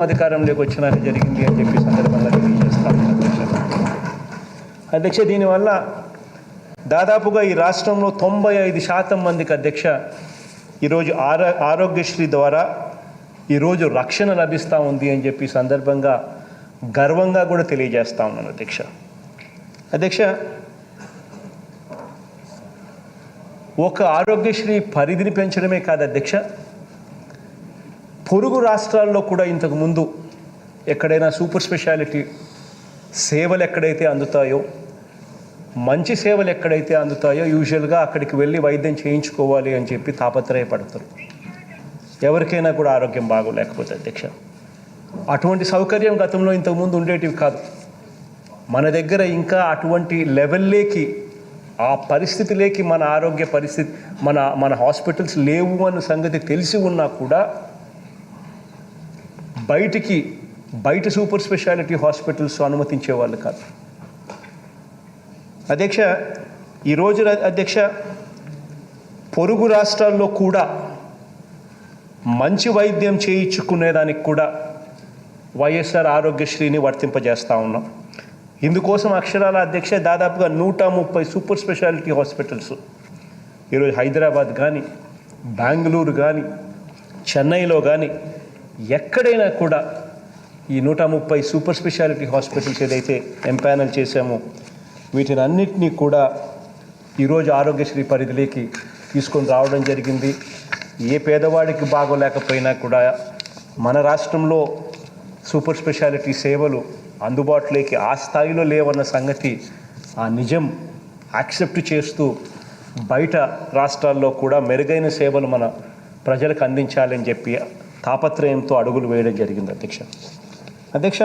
అధికారంలోకి వచ్చినాక జరిగింది అని చెప్పి సందర్భంగా తెలియజేస్తాను అధ్యక్ష. దీనివల్ల దాదాపుగా ఈ రాష్ట్రంలో 95% మందికి అధ్యక్ష ఈరోజు ఆరోగ్యశ్రీ ద్వారా ఈరోజు రక్షణ లభిస్తూ ఉంది అని చెప్పి సందర్భంగా గర్వంగా కూడా తెలియజేస్తా ఉన్నాను అధ్యక్ష. అధ్యక్ష, ఒక ఆరోగ్యశ్రీ పరిధిని పెంచడమే కాదు అధ్యక్ష, పొరుగు రాష్ట్రాల్లో కూడా ఇంతకుముందు ఎక్కడైనా సూపర్ స్పెషాలిటీ సేవలు ఎక్కడైతే అందుతాయో, మంచి సేవలు ఎక్కడైతే అందుతాయో యూజువల్గా అక్కడికి వెళ్ళి వైద్యం చేయించుకోవాలి అని చెప్పి తాపత్రయపడతారు, ఎవరికైనా కూడా ఆరోగ్యం బాగోలేకపోతే అధ్యక్ష. అటువంటి సౌకర్యం గతంలో ఇంతకుముందు ఉండేటివి కాదు. మన దగ్గర ఇంకా అటువంటి లెవెల్లోకి, ఆ పరిస్థితిలోకి మన ఆరోగ్య పరిస్థితి, మన హాస్పిటల్స్ లేవు అన్న సంగతి తెలిసి ఉన్నా కూడా బయట సూపర్ స్పెషాలిటీ హాస్పిటల్స్ అనుమతించేవాళ్ళు కాదు అధ్యక్ష. ఈరోజు అధ్యక్ష, పొరుగు రాష్ట్రాల్లో కూడా మంచి వైద్యం చేయించుకునేదానికి కూడా వైఎస్ఆర్ ఆరోగ్యశ్రీని వర్తింపజేస్తూ ఉన్నాం. ఇందుకోసం అక్షరాల అధ్యక్ష దాదాపుగా 130 సూపర్ స్పెషాలిటీ హాస్పిటల్స్ ఈరోజు హైదరాబాద్ కానీ, బెంగళూరు కానీ, చెన్నైలో కానీ ఎక్కడైనా కూడా ఈ 130 సూపర్ స్పెషాలిటీ హాస్పిటల్స్ ఏదైతే ఎంపానల్ చేశామో వీటిని అన్నిటినీ కూడా ఈరోజు ఆరోగ్యశ్రీ పరిధిలోకి తీసుకొని రావడం జరిగింది. ఏ పేదవాడికి బాగోలేకపోయినా కూడా మన రాష్ట్రంలో సూపర్ స్పెషాలిటీ సేవలు అందుబాటులోకి ఆ స్థాయిలో లేవన్న సంగతి, ఆ నిజం యాక్సెప్ట్ చేస్తూ బయట రాష్ట్రాల్లో కూడా మెరుగైన సేవలు మన ప్రజలకు అందించాలని చెప్పి తాపత్రయంతో అడుగులు వేయడం జరిగింది అధ్యక్ష. అధ్యక్ష,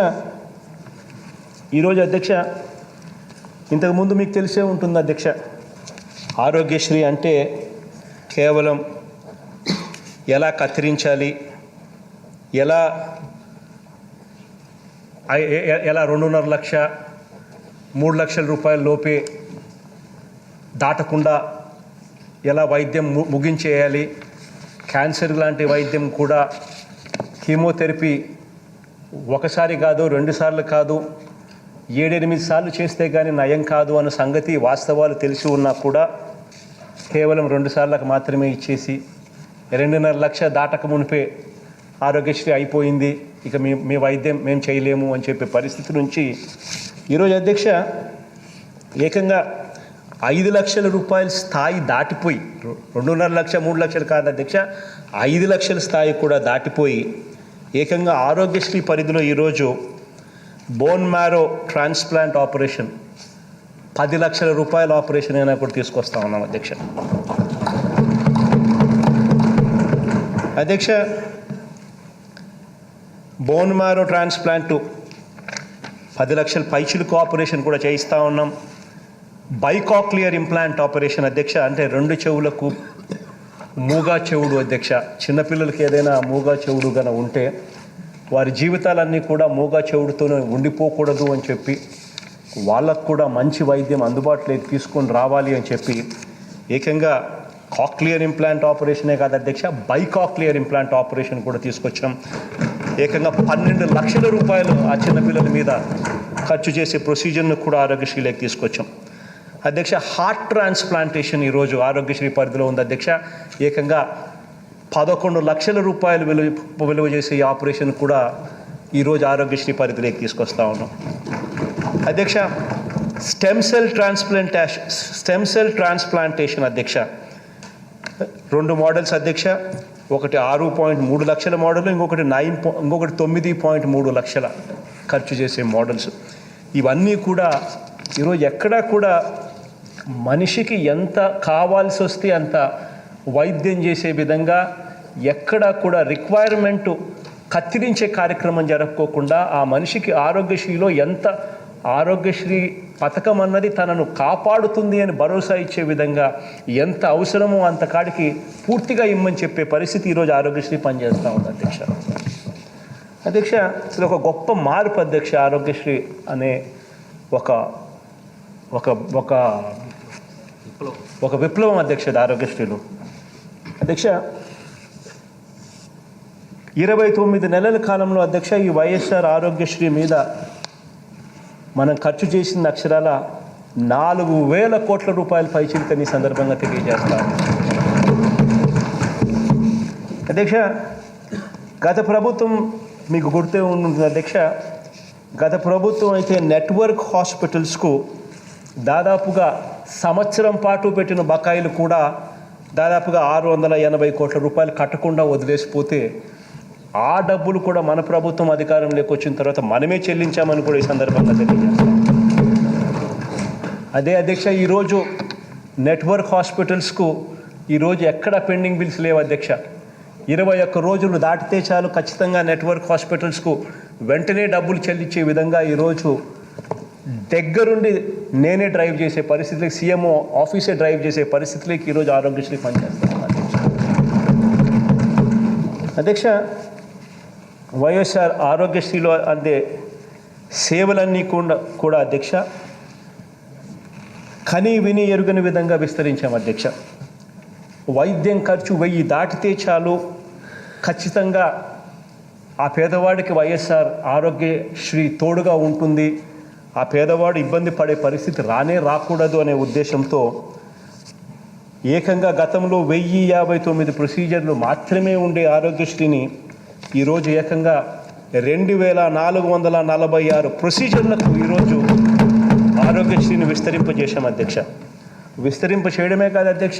ఈరోజు అధ్యక్ష ఇంతకుముందు మీకు తెలిసే ఉంటుంది అధ్యక్ష, ఆరోగ్యశ్రీ అంటే కేవలం ఎలా కత్తిరించాలి, ఎలా 2.5 లక్ష 3 లక్షల రూపాయల లోపే దాటకుండా ఎలా వైద్యం ముగించేయాలి, క్యాన్సర్ లాంటి వైద్యం కూడా కీమోథెరపీ ఒకసారి కాదు, 2 సార్లు కాదు, 7-8 సార్లు చేస్తే కానీ నయం కాదు అన్న సంగతి వాస్తవాలు తెలిసి ఉన్నా కూడా కేవలం 2 సార్లకు మాత్రమే ఇచ్చేసి 2.5 లక్ష దాటక మునిపే ఆరోగ్యశ్రీ అయిపోయింది, ఇక మీ వైద్యం మేము చేయలేము అని చెప్పే పరిస్థితి నుంచి ఈరోజు అధ్యక్ష ఏకంగా 5 లక్షల రూపాయల స్థాయి దాటిపోయి, 2.5 లక్ష 3 లక్షలు కాదు అధ్యక్ష, 5 లక్షల స్థాయి కూడా దాటిపోయి ఏకంగా ఆరోగ్యశ్రీ పరిధిలో ఈరోజు బోన్ మ్యారో ట్రాన్స్ప్లాంట్ ఆపరేషన్ 10 లక్షల రూపాయల ఆపరేషన్ అయినా కూడా తీసుకొస్తా ఉన్నాం అధ్యక్ష. అధ్యక్ష, బోన్ మ్యారో ట్రాన్స్ప్లాంట్ 10 లక్షల పైచిలుకు ఆపరేషన్ కూడా చేయిస్తూ ఉన్నాం. బైకాక్లియర్ ఇంప్లాంట్ ఆపరేషన్ అధ్యక్ష, అంటే 2 చెవులకు మూగా చెవుడు అధ్యక్ష. చిన్నపిల్లలకి ఏదైనా మూగా చెవుడు గన ఉంటే వారి జీవితాలన్నీ కూడా మూగా చెవుడుతోనే ఉండిపోకూడదు అని చెప్పి వాళ్ళకు కూడా మంచి వైద్యం అందుబాటులోకి తీసుకొని రావాలి అని చెప్పి ఏకంగా కాక్లియర్ ఇంప్లాంట్ ఆపరేషనే కాదు అధ్యక్ష, బైకాక్లియర్ ఇంప్లాంట్ ఆపరేషన్ కూడా తీసుకొచ్చాం. ఏకంగా 12 లక్షల రూపాయలు ఆ చిన్నపిల్లల మీద ఖర్చు చేసే ప్రొసీజర్ను కూడా ఆరోగ్యశ్రీలోకి తీసుకొచ్చాం అధ్యక్ష. హార్ట్ ట్రాన్స్ప్లాంటేషన్ ఈరోజు ఆరోగ్యశ్రీ పరిధిలో ఉంది అధ్యక్ష. ఏకంగా 11 లక్షల రూపాయలు విలువ చేసే ఈ ఆపరేషన్ కూడా ఈరోజు ఆరోగ్యశ్రీ పరిధిలోకి తీసుకొస్తా ఉన్నాం అధ్యక్ష. స్టెమ్ సెల్ ట్రాన్స్ప్లాంటేషన్ అధ్యక్ష 2 మోడల్స్ అధ్యక్ష. ఒకటి 6.3 లక్షల మోడల్, ఇంకొకటి 9.3 లక్షల ఖర్చు చేసే మోడల్స్. ఇవన్నీ కూడా ఈరోజు ఎక్కడా కూడా మనిషికి ఎంత కావాల్సి వస్తే అంత వైద్యం చేసే విధంగా ఎక్కడా కూడా రిక్వైర్మెంట్ కత్తిరించే కార్యక్రమం జరగకోకుండా ఆ మనిషికి ఆరోగ్యశ్రీలో ఎంత ఆరోగ్యశ్రీ పథకం అన్నది తనను కాపాడుతుంది అని భరోసా ఇచ్చే విధంగా ఎంత అవసరమో అంత కాడికి పూర్తిగా ఇమ్మని చెప్పే పరిస్థితి ఈరోజు ఆరోగ్యశ్రీ పనిచేస్తూ ఉంది అధ్యక్ష. అధ్యక్ష, అసలు ఒక గొప్ప మార్పు అధ్యక్ష. ఆరోగ్యశ్రీ అనే ఒక ఒక ఒక ఒక విప్లవం అధ్యక్ష ఆరోగ్యశ్రీలో అధ్యక్ష. 29 నెలల కాలంలో అధ్యక్ష ఈ వైఎస్ఆర్ ఆరోగ్యశ్రీ మీద మనం ఖర్చు చేసిన అక్షరాల 4,000 కోట్ల రూపాయల పైచిలుకని సందర్భంగా తెలియజేస్తాం. అధ్యక్ష, గత ప్రభుత్వం మీకు గుర్తే ఉంటుంది అధ్యక్ష, గత ప్రభుత్వం అయితే నెట్వర్క్ హాస్పిటల్స్కు దాదాపుగా సంవత్సరం పాటు పెట్టిన బకాయిలు కూడా దాదాపుగా 680 కోట్ల రూపాయలు కట్టకుండా వదిలేసిపోతే ఆ డబ్బులు కూడా మన ప్రభుత్వం అధికారంలోకి వచ్చిన తర్వాత మనమే చెల్లించామని కూడా ఈ సందర్భంగా తెలియజేస్తాం. అదే అధ్యక్ష, ఈరోజు నెట్వర్క్ హాస్పిటల్స్కు ఈరోజు ఎక్కడ పెండింగ్ బిల్స్ లేవు అధ్యక్ష. 21 రోజులు దాటితే చాలు ఖచ్చితంగా నెట్వర్క్ హాస్పిటల్స్కు వెంటనే డబ్బులు చెల్లించే విధంగా ఈరోజు దగ్గరుండి నేనే డ్రైవ్ చేసే పరిస్థితులకి, సీఎంఓ ఆఫీసే డ్రైవ్ చేసే పరిస్థితులకి ఈరోజు ఆరోగ్యశ్రీ పనిచేస్తాం అధ్యక్ష. వైఎస్ఆర్ ఆరోగ్యశ్రీలో అందే సేవలన్నీ కూడా అధ్యక్ష కని విని ఎరుగని విధంగా విస్తరించాం అధ్యక్ష. వైద్యం ఖర్చు 1000 దాటితే చాలు ఖచ్చితంగా ఆ పేదవాడికి వైఎస్ఆర్ ఆరోగ్యశ్రీ తోడుగా ఉంటుంది, ఆ పేదవాడు ఇబ్బంది పడే పరిస్థితి రాకూడదు అనే ఉద్దేశంతో ఏకంగా గతంలో 1059 ప్రొసీజర్లు మాత్రమే ఉండే ఆరోగ్యశ్రీని ఈరోజు ఏకంగా 2446 ప్రొసీజర్లకు ఈరోజు ఆరోగ్యశ్రీని విస్తరింపజేశాం అధ్యక్ష. విస్తరింప చేయడమే కాదు అధ్యక్ష,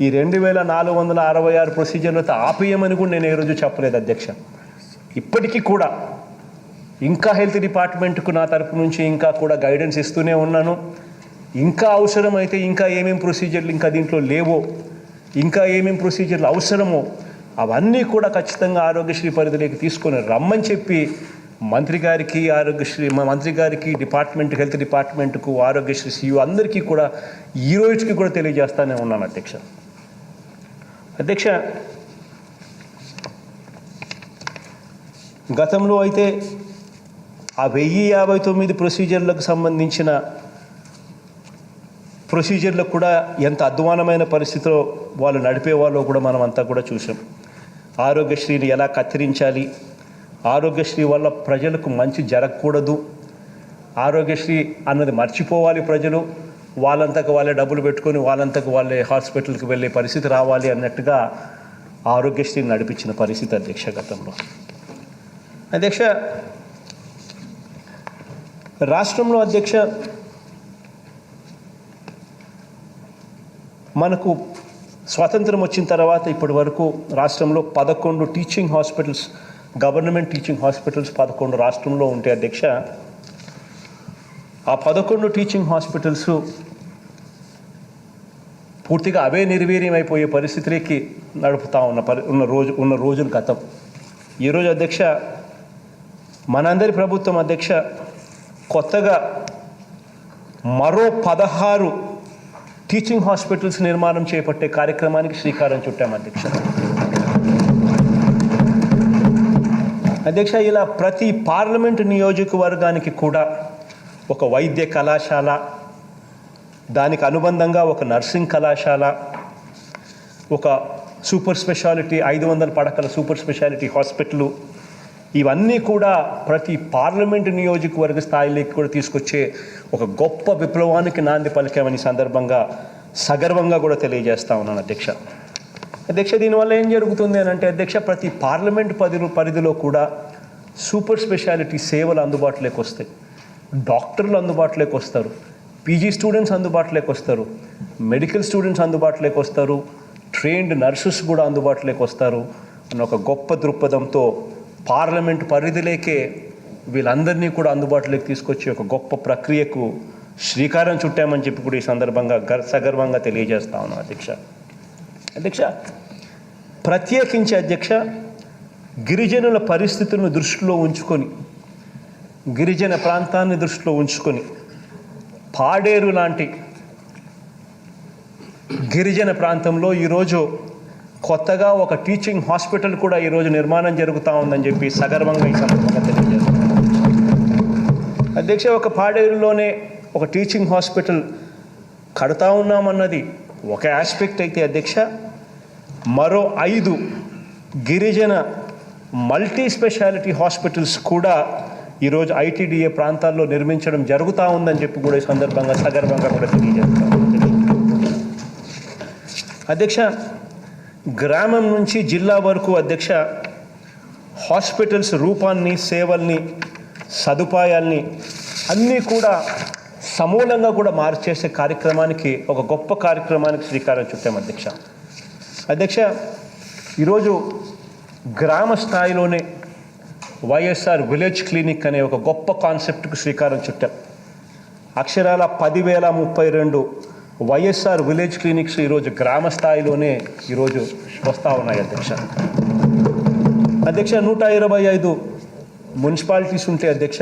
ఈ 2466 ప్రొసీజర్లతో ఆపేయమని కూడా నేను ఈరోజు చెప్పలేదు అధ్యక్ష. ఇప్పటికీ కూడా ఇంకా హెల్త్ డిపార్ట్మెంట్కు నా తరపు నుంచి ఇంకా కూడా గైడెన్స్ ఇస్తూనే ఉన్నాను. ఇంకా అవసరమైతే ఇంకా ఏమేమి ప్రొసీజర్లు ఇంకా దీంట్లో లేవో, ఇంకా ఏమేమి ప్రొసీజర్లు అవసరమో అవన్నీ కూడా ఖచ్చితంగా ఆరోగ్యశ్రీ పరిధిలోకి తీసుకొని రమ్మని చెప్పి మంత్రి గారికి డిపార్ట్మెంట్ హెల్త్ డిపార్ట్మెంట్కు ఆరోగ్యశ్రీ సీఈఓ అందరికీ కూడా ఈ రోజుకి కూడా తెలియజేస్తానే ఉన్నాను అధ్యక్ష. గతంలో అయితే ఆ 1059 ప్రొసీజర్లకు సంబంధించిన ప్రొసీజర్లకు కూడా ఎంత అధ్వానమైన పరిస్థితిలో వాళ్ళు నడిపేవాళ్ళో కూడా మనం అంతా కూడా చూసాం. ఆరోగ్యశ్రీని ఎలా కత్తిరించాలి, ఆరోగ్యశ్రీ వల్ల ప్రజలకు మంచి జరగకూడదు, ఆరోగ్యశ్రీ అన్నది మర్చిపోవాలి ప్రజలు, వాళ్ళంతకు వాళ్ళే డబ్బులు పెట్టుకొని వాళ్ళంతకు వాళ్ళే హాస్పిటల్కి వెళ్ళే పరిస్థితి రావాలి అన్నట్టుగా ఆరోగ్యశ్రీని నడిపించిన పరిస్థితి అధ్యక్ష గతంలో. అధ్యక్ష, రాష్ట్రంలో అధ్యక్ష మనకు స్వాతంత్రం వచ్చిన తర్వాత ఇప్పటి వరకు రాష్ట్రంలో 11 teaching hospitals, government teaching hospitals 11 రాష్ట్రంలో ఉంటాయి అధ్యక్ష. ఆ 11 టీచింగ్ హాస్పిటల్స్ పూర్తిగా అవే నిర్వీర్యం అయిపోయే పరిస్థితికి నడుపుతా ఉన్న రోజులు గతం. ఈరోజు అధ్యక్ష మనందరి ప్రభుత్వం అధ్యక్ష కొత్తగా మరో 16 టీచింగ్ హాస్పిటల్స్ నిర్మాణం చేపట్టే కార్యక్రమానికి శ్రీకారం చుట్టాం అధ్యక్ష. అధ్యక్ష, ఇలా ప్రతి పార్లమెంటు నియోజకవర్గానికి కూడా ఒక వైద్య కళాశాల, దానికి అనుబంధంగా ఒక నర్సింగ్ కళాశాల, ఒక సూపర్ స్పెషాలిటీ 500 పడకల సూపర్ స్పెషాలిటీ హాస్పిటల్, ఇవన్నీ కూడా ప్రతి పార్లమెంటు నియోజకవర్గ స్థాయిలోకి కూడా తీసుకొచ్చే ఒక గొప్ప విప్లవానికి నాంది పలికామని సందర్భంగా సగర్వంగా కూడా తెలియజేస్తా ఉన్నాను అధ్యక్ష. అధ్యక్ష, దీనివల్ల ఏం జరుగుతుంది అని అంటే అధ్యక్ష ప్రతి పార్లమెంటు పరిధిలో కూడా సూపర్ స్పెషాలిటీ సేవలు అందుబాటులోకి వస్తాయి, డాక్టర్లు అందుబాటులోకి వస్తారు, పీజీ స్టూడెంట్స్ అందుబాటులోకి వస్తారు, మెడికల్ స్టూడెంట్స్ అందుబాటులోకి వస్తారు, ట్రైన్డ్ నర్సెస్ కూడా అందుబాటులోకి వస్తారు అన్న ఒక గొప్ప దృక్పథంతో పార్లమెంట్ పరిధిలోకే వీళ్ళందరినీ కూడా అందుబాటులోకి తీసుకొచ్చి ఒక గొప్ప ప్రక్రియకు శ్రీకారం చుట్టామని చెప్పి కూడా ఈ సందర్భంగా సగర్వంగా తెలియజేస్తా ఉన్నాను అధ్యక్ష. అధ్యక్ష, ప్రత్యేకించి అధ్యక్ష గిరిజనుల పరిస్థితులను దృష్టిలో ఉంచుకొని, గిరిజన ప్రాంతాన్ని దృష్టిలో ఉంచుకొని పాడేరు లాంటి గిరిజన ప్రాంతంలో ఈరోజు కొత్తగా ఒక టీచింగ్ హాస్పిటల్ కూడా ఈరోజు నిర్మాణం జరుగుతూ ఉందని చెప్పి సగర్వంగా ఈ సందర్భంగా తెలియజేస్తాను అధ్యక్ష. ఒక పాడేరులోనే ఒక టీచింగ్ హాస్పిటల్ కడతా ఉన్నామన్నది ఒక ఆస్పెక్ట్ అయితే అధ్యక్ష, మరో 5 గిరిజన మల్టీ స్పెషాలిటీ హాస్పిటల్స్ కూడా ఈరోజు ఐటీడీఏ ప్రాంతాల్లో నిర్మించడం జరుగుతూ ఉందని చెప్పి కూడా ఈ సందర్భంగా సగర్వంగా కూడా తెలియజేస్తాం. అధ్యక్ష, గ్రామం నుంచి జిల్లా వరకు అధ్యక్ష హాస్పిటల్స్ రూపాన్ని, సేవల్ని, సదుపాయాల్ని అన్నీ కూడా సమూలంగా కూడా మార్చేసే కార్యక్రమానికి, ఒక గొప్ప కార్యక్రమానికి శ్రీకారం చుట్టాం అధ్యక్ష. అధ్యక్ష, ఈరోజు గ్రామ స్థాయిలోనే వైఎస్ఆర్ విలేజ్ క్లినిక్ అనే ఒక గొప్ప కాన్సెప్ట్కు శ్రీకారం చుట్టాం. అక్షరాల 10,032 వైఎస్ఆర్ విలేజ్ క్లినిక్స్ ఈరోజు గ్రామ స్థాయిలోనే ఈరోజు వస్తూ ఉన్నాయి అధ్యక్ష. అధ్యక్ష, 125 మున్సిపాలిటీస్ ఉంటే అధ్యక్ష,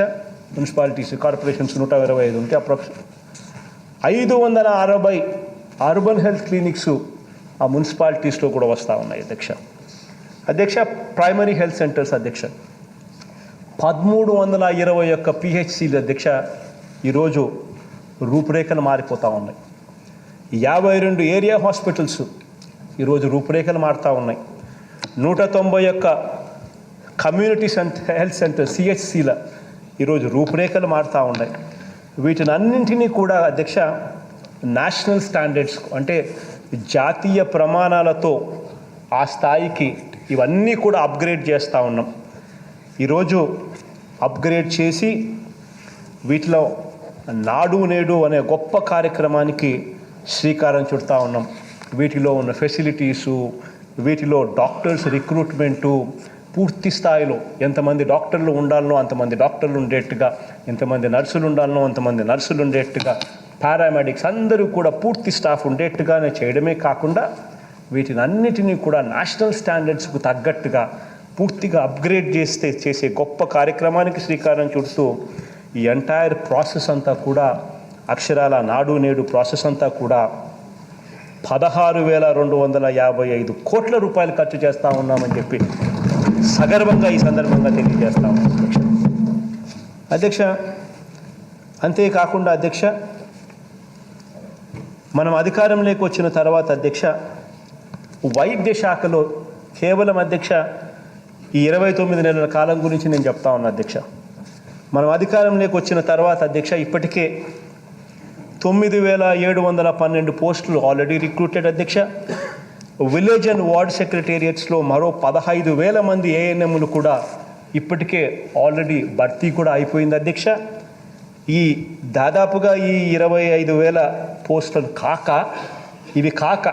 కార్పొరేషన్స్ 125 ఉంటే అప్రాక్సిమేట్ 560 అర్బన్ హెల్త్ క్లినిక్స్ ఆ మున్సిపాలిటీస్లో కూడా వస్తూ ఉన్నాయి అధ్యక్ష. అధ్యక్ష, ప్రైమరీ హెల్త్ సెంటర్స్ అధ్యక్ష 1321 పిహెచ్సిలు అధ్యక్ష ఈరోజు రూపురేఖలు మారిపోతూ ఉన్నాయి. 52 ఏరియా హాస్పిటల్స్ ఈరోజు రూపురేఖలు మారుతూ ఉన్నాయి. 191 కమ్యూనిటీ హెల్త్ సెంటర్ సిహెచ్సిల ఈరోజు రూపురేఖలు మారుతూ ఉన్నాయి. వీటిని అన్నింటినీ కూడా అధ్యక్ష నేషనల్ స్టాండర్డ్స్ అంటే జాతీయ ప్రమాణాలతో ఆ స్థాయికి ఇవన్నీ కూడా అప్గ్రేడ్ చేస్తూ ఉన్నాం. ఈరోజు అప్గ్రేడ్ చేసి వీటిలో నాడు నేడు అనే గొప్ప కార్యక్రమానికి శ్రీకారం చుడతా ఉన్నాం. వీటిలో ఉన్న ఫెసిలిటీసు, వీటిలో డాక్టర్స్ రిక్రూట్మెంటు పూర్తి స్థాయిలో ఎంతమంది డాక్టర్లు ఉండాలనో అంతమంది డాక్టర్లు ఉండేట్టుగా, ఎంతమంది నర్సులు ఉండాలనో అంతమంది నర్సులు ఉండేట్టుగా, పారామెడిక్స్ అందరూ కూడా పూర్తి స్టాఫ్ ఉండేట్టుగానే చేయడమే కాకుండా వీటిని అన్నిటినీ కూడా నేషనల్ స్టాండర్డ్స్కు తగ్గట్టుగా పూర్తిగా అప్గ్రేడ్ చేసే గొప్ప కార్యక్రమానికి శ్రీకారం చుడుతూ ఈ ఎంటైర్ ప్రాసెస్ అంతా కూడా అక్షరాల నాడు నేడు ప్రాసెస్ అంతా కూడా 16,255 కోట్ల రూపాయలు ఖర్చు చేస్తూ ఉన్నామని చెప్పి సగర్వంగా ఈ సందర్భంగా తెలియజేస్తా ఉన్నాం అధ్యక్ష. అంతేకాకుండా అధ్యక్ష, మనం అధికారంలోకి వచ్చిన తర్వాత అధ్యక్ష వైద్య శాఖలో కేవలం అధ్యక్ష ఈ 29 నెలల కాలం గురించి నేను చెప్తా ఉన్నా అధ్యక్ష. మనం అధికారంలోకి వచ్చిన తర్వాత అధ్యక్ష ఇప్పటికే 9,712 పోస్టులు ఆల్రెడీ రిక్రూటెడ్ అధ్యక్ష. విలేజ్ అండ్ వార్డ్ సెక్రటేరియట్స్లో మరో 15,000 మంది ఏఎన్ఎంలు కూడా ఇప్పటికే ఆల్రెడీ భర్తీ కూడా అయిపోయింది అధ్యక్ష. ఈ దాదాపుగా ఈ 25,000 పోస్టులు ఇవి కాక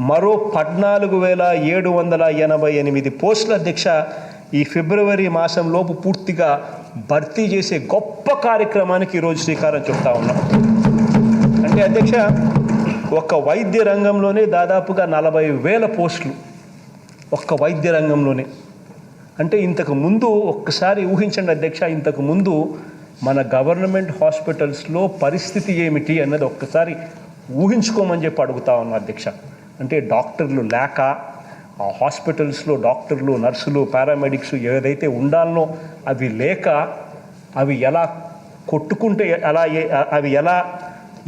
మరో 14,788 పోస్టులు అధ్యక్ష ఈ ఫిబ్రవరి మాసంలోపు పూర్తిగా భర్తీ చేసే గొప్ప కార్యక్రమానికి ఈరోజు శ్రీకారం చుడతా ఉన్నాం. అంటే అధ్యక్ష ఒక్క వైద్య రంగంలోనే దాదాపుగా 40,000 పోస్టులు ఒక్క వైద్య రంగంలోనే. అంటే ఇంతకు ముందు ఒక్కసారి ఊహించండి అధ్యక్ష, ఇంతకు ముందు మన గవర్నమెంట్ హాస్పిటల్స్లో పరిస్థితి ఏమిటి అన్నది ఒక్కసారి ఊహించుకోమని చెప్పి అడుగుతా ఉన్నాం అధ్యక్ష. అంటే డాక్టర్లు లేక ఆ హాస్పిటల్స్లో డాక్టర్లు, నర్సులు, పారామెడిక్స్ ఏదైతే ఉండాలనో అవి లేక అవి ఎలా కొట్టుకుంటే అవి ఎలా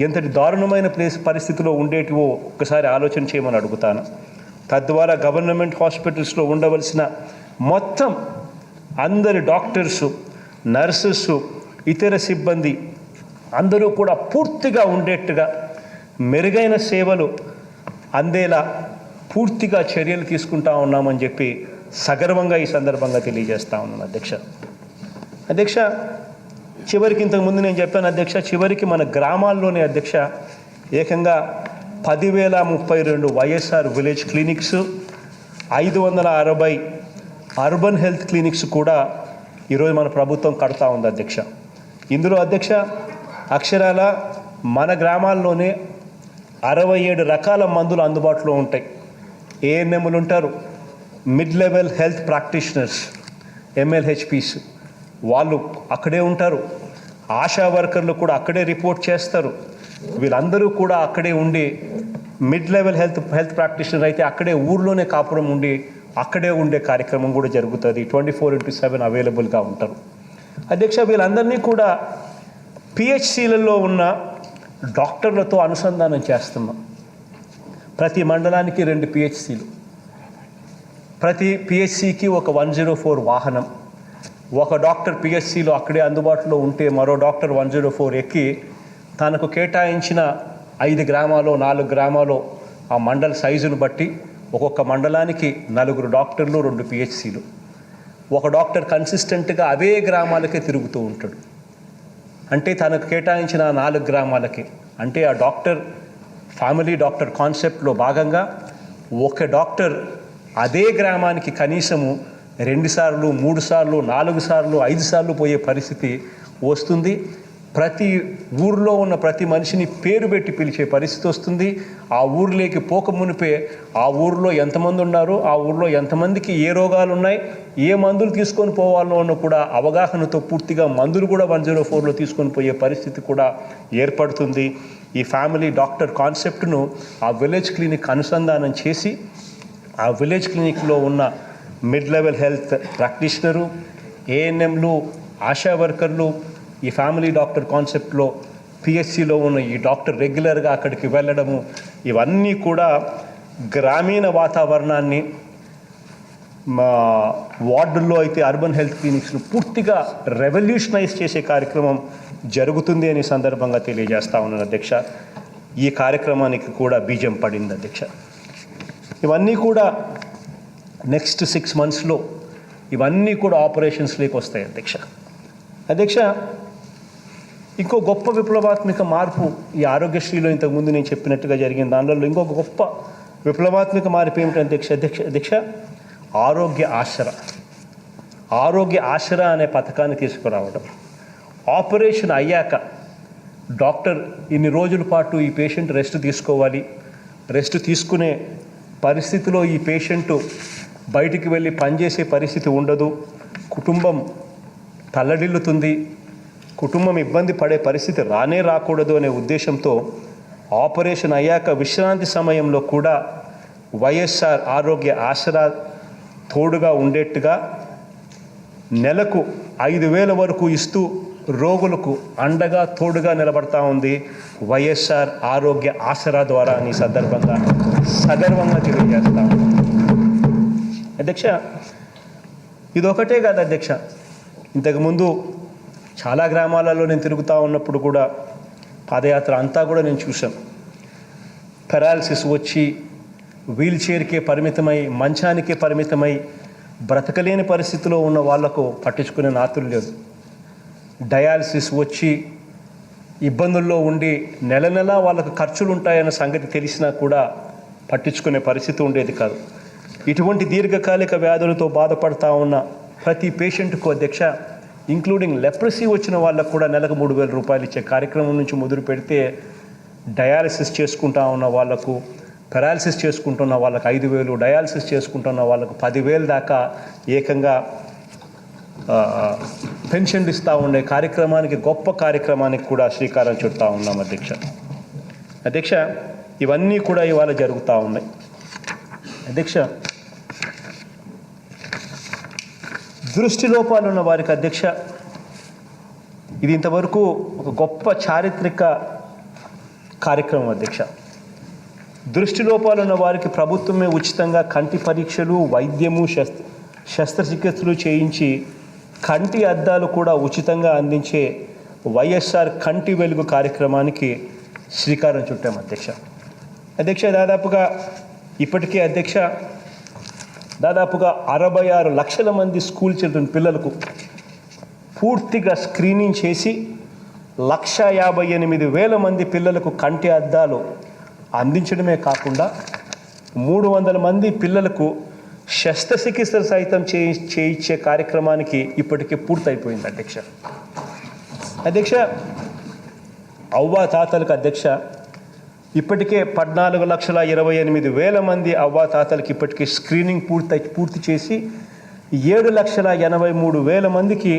ఎంతటి దారుణమైన పరిస్థితిలో ఉండేటివో ఒక్కసారి ఆలోచన చేయమని అడుగుతాను. తద్వారా గవర్నమెంట్ హాస్పిటల్స్లో ఉండవలసిన మొత్తం అందరి డాక్టర్సు, నర్సెస్, ఇతర సిబ్బంది అందరూ కూడా పూర్తిగా ఉండేట్టుగా మెరుగైన సేవలు అందేలా పూర్తిగా చర్యలు తీసుకుంటా ఉన్నామని చెప్పి సగర్వంగా ఈ సందర్భంగా తెలియజేస్తా ఉన్నాను అధ్యక్ష. అధ్యక్ష చివరికి ఇంతకుముందు నేను చెప్పాను అధ్యక్ష, చివరికి మన గ్రామాల్లోనే అధ్యక్ష ఏకంగా 10,032 YSR village clinics, 560 urban health clinics కూడా ఈరోజు మన ప్రభుత్వం కడతా ఉంది అధ్యక్ష. ఇందులో అధ్యక్ష అక్షరాల మన గ్రామాల్లోనే 67 రకాల మందులు అందుబాటులో ఉంటాయి. ఏఎన్ఎంలు ఉంటారు, mid level health practitioners MLHPs వాళ్ళు అక్కడే ఉంటారు, ఆశా వర్కర్లు కూడా అక్కడే రిపోర్ట్ చేస్తారు. వీళ్ళందరూ కూడా అక్కడే ఉండి మిడ్ లెవెల్ హెల్త్ ప్రాక్టీషనర్ అయితే అక్కడే ఊర్లోనే కాపురం ఉండి అక్కడే ఉండే కార్యక్రమం కూడా జరుగుతుంది. 24/7 అవైలబుల్గా ఉంటారు అధ్యక్ష. వీళ్ళందరినీ కూడా పిహెచ్సిలలో ఉన్న డాక్టర్లతో అనుసంధానం చేస్తున్నాం. ప్రతి మండలానికి 2 పిహెచ్సిలు, ప్రతి పిహెచ్సికి ఒక 104 వాహనం. ఒక డాక్టర్ పిహెచ్సిలో అక్కడే అందుబాటులో ఉంటే మరో డాక్టర్ 104 ఎక్కి తనకు కేటాయించిన 5 గ్రామాలు 4 గ్రామాలు ఆ మండల సైజును బట్టి ఒక్కొక్క మండలానికి 4 డాక్టర్లు 2 పిహెచ్సిలు. ఒక డాక్టర్ కన్సిస్టెంట్గా అవే గ్రామాలకే తిరుగుతూ ఉంటాడు. అంటే తనకు కేటాయించిన 4 గ్రామాలకి, అంటే ఆ డాక్టర్ ఫ్యామిలీ డాక్టర్ కాన్సెప్ట్లో భాగంగా ఒక డాక్టర్ అదే గ్రామానికి కనీసము 2 సార్లు 3 సార్లు 4 సార్లు 5 సార్లు పోయే పరిస్థితి వస్తుంది. ప్రతి ఊరిలో ఉన్న ప్రతి మనిషిని పేరు పెట్టి పిలిచే పరిస్థితి వస్తుంది. ఆ ఊర్లోకి పోక మునిపే ఆ ఊరిలో ఎంతమంది ఉన్నారు, ఆ ఊరిలో ఎంతమందికి ఏ రోగాలు ఉన్నాయి, ఏ మందులు తీసుకొని పోవాలో అన్న కూడా అవగాహనతో పూర్తిగా మందులు కూడా 104లో తీసుకొని పోయే పరిస్థితి కూడా ఏర్పడుతుంది. ఈ ఫ్యామిలీ డాక్టర్ కాన్సెప్ట్ను ఆ విలేజ్ క్లినిక్ అనుసంధానం చేసి ఆ విలేజ్ క్లినిక్లో ఉన్న మిడ్ లెవెల్ హెల్త్ ప్రాక్టీషనరు, ఏఎన్ఎంలు, ఆశా వర్కర్లు, ఈ ఫ్యామిలీ డాక్టర్ కాన్సెప్ట్లో పిహెచ్సిలో ఉన్న ఈ డాక్టర్ రెగ్యులర్గా అక్కడికి వెళ్ళడము, ఇవన్నీ కూడా గ్రామీణ వాతావరణాన్ని మా వార్డుల్లో అయితే అర్బన్ హెల్త్ క్లినిక్స్ను పూర్తిగా రెవల్యూషనైజ్ చేసే కార్యక్రమం జరుగుతుంది అని సందర్భంగా తెలియజేస్తా ఉన్నాను అధ్యక్ష. ఈ కార్యక్రమానికి కూడా బీజం పడింది అధ్యక్ష. ఇవన్నీ కూడా నెక్స్ట్ 6 monthsలో ఇవన్నీ కూడా ఆపరేషన్స్లోకి వస్తాయి అధ్యక్ష. అధ్యక్ష, ఇంకో గొప్ప విప్లవాత్మక మార్పు ఈ ఆరోగ్యశ్రీలో ఇంతకుముందు నేను చెప్పినట్టుగా జరిగిన దానిలో ఇంకొక గొప్ప విప్లవాత్మక మార్పు ఏమిటంటే అధ్యక్ష ఆరోగ్య ఆసరా అనే పథకాన్ని తీసుకురావడం. ఆపరేషన్ అయ్యాక డాక్టర్ ఇన్ని రోజుల పాటు ఈ పేషెంట్ రెస్ట్ తీసుకోవాలి, రెస్ట్ తీసుకునే పరిస్థితిలో ఈ పేషెంటు బయటికి వెళ్ళి పనిచేసే పరిస్థితి ఉండదు, కుటుంబం తల్లడిల్లుతుంది, కుటుంబం ఇబ్బంది పడే పరిస్థితి రాకూడదు అనే ఉద్దేశంతో ఆపరేషన్ అయ్యాక విశ్రాంతి సమయంలో కూడా వైఎస్ఆర్ ఆరోగ్య ఆసరా తోడుగా ఉండేట్టుగా నెలకు 5,000 వరకు ఇస్తూ రోగులకు అండగా తోడుగా నిలబడతా ఉంది వైఎస్ఆర్ ఆరోగ్య ఆసరా ద్వారా అని సందర్భంగా సగర్వంగా తెలియజేస్తాం. అధ్యక్ష, ఇదొకటే కాదు అధ్యక్ష, ఇంతకుముందు చాలా గ్రామాలలో నేను తిరుగుతూ ఉన్నప్పుడు కూడా పాదయాత్ర అంతా కూడా నేను చూశాను. పెరాలసిస్ వచ్చి వీల్ చైర్కే పరిమితమై, మంచానికే పరిమితమై బ్రతకలేని పరిస్థితిలో ఉన్న వాళ్లకు పట్టించుకునే నాతులు లేదు. డయాలసిస్ వచ్చి ఇబ్బందుల్లో ఉండి నెల నెలా వాళ్ళకు ఖర్చులు ఉంటాయన్న సంగతి తెలిసినా కూడా పట్టించుకునే పరిస్థితి ఉండేది కాదు. ఇటువంటి దీర్ఘకాలిక వ్యాధులతో బాధపడతా ఉన్న ప్రతి పేషెంట్కు అధ్యక్ష, ఇంక్లూడింగ్ లెప్రసీ వచ్చిన వాళ్ళకు కూడా నెలకు 3,000 రూపాయలు ఇచ్చే కార్యక్రమం నుంచి మొదలు పెడితే డయాలసిస్ చేసుకుంటా ఉన్న వాళ్లకు, పెరాలసిస్ చేసుకుంటున్న వాళ్ళకు 5,000, డయాలసిస్ చేసుకుంటున్న వాళ్ళకు 10,000 దాకా ఏకంగా పెన్షన్లు ఇస్తూ ఉండే కార్యక్రమానికి, గొప్ప కార్యక్రమానికి కూడా శ్రీకారం చుడతా ఉన్నాం అధ్యక్ష. ఇవన్నీ కూడా ఇవాళ జరుగుతూ ఉన్నాయి అధ్యక్ష. దృష్టి లోపాలు ఉన్న వారికి అధ్యక్ష, ఇది ఇంతవరకు ఒక గొప్ప చారిత్రక కార్యక్రమం అధ్యక్ష. దృష్టి లోపాలు ఉన్న వారికి ప్రభుత్వమే ఉచితంగా కంటి పరీక్షలు, వైద్యము, శస్త్రచికిత్సలు చేయించి కంటి అద్దాలు కూడా ఉచితంగా అందించే వైఎస్ఆర్ కంటి వెలుగు కార్యక్రమానికి శ్రీకారం చుట్టాం అధ్యక్ష. దాదాపుగా ఇప్పటికే అధ్యక్ష 66 లక్షల మంది స్కూల్ చిల్డ్రన్ పిల్లలకు పూర్తిగా స్క్రీనింగ్ చేసి 158,000 మంది పిల్లలకు కంటి అద్దాలు అందించడమే కాకుండా 300 మంది పిల్లలకు శస్త్రచికిత్సలు సైతం చేయించే కార్యక్రమానికి ఇప్పటికే పూర్తయిపోయింది అధ్యక్ష. అవ్వా తాతలకు అధ్యక్ష ఇప్పటికే 14,28,000 మంది అవ్వా తాతలకు ఇప్పటికే స్క్రీనింగ్ పూర్తి చేసి 7,83,000 మందికి